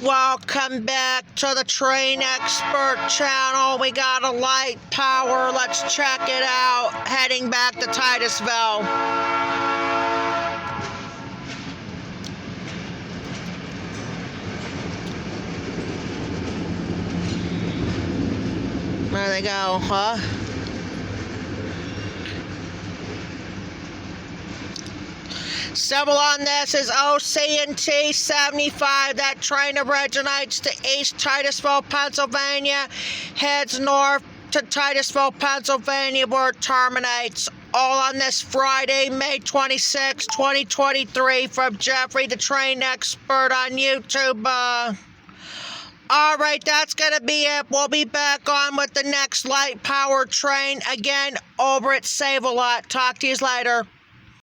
Welcome back to the Train Expert channel. We got a light power. Let's check it out. Heading back to Titusville. There they go, huh? Symbol on this is OC&T 75. That train originates to East Titusville, Pennsylvania, heads north to Titusville, Pennsylvania, where it terminates. All on this Friday, May 26, 2023, from Jeffrey the Train Expert on YouTube. All right, that's going to be it. We'll be back on with the next light power train again over at Save-A-Lot. Talk to you later.